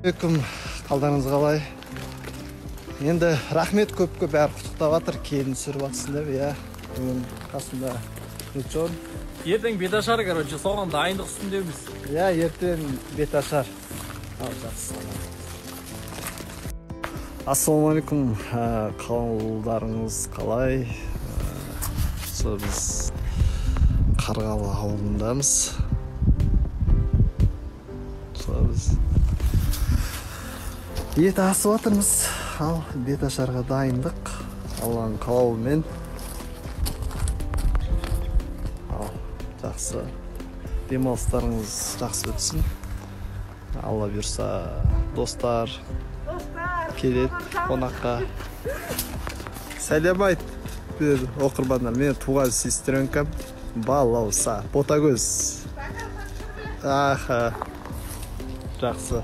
Алейкум, қалдарыңыз қалай? Енді рахмет көп-көп бәрі құттықтап жатыр, келін түсіріп жатсың деп, иә. Бүгін қасында Нұржан. Ертең беташар, короче, соған дайындық үстіндеміз. Иә, ертең беташар. Ал, жақсы. Ассалаумалейкум, қалдарыңыз қалай? Біз Қарғалы ауылындамыз. Біз ет асып жатырмыз. Ал беташарға дайындық. Алланың қалауымен. Ал жақсы. Демалыстарыңыз жақсы өтсін. Алла бұйырса, достар келеді қонаққа. Сәлем айт. Bir оқырмандар, мен туған сестренкам Балауса, Ботагөз. Аха. Жақсы.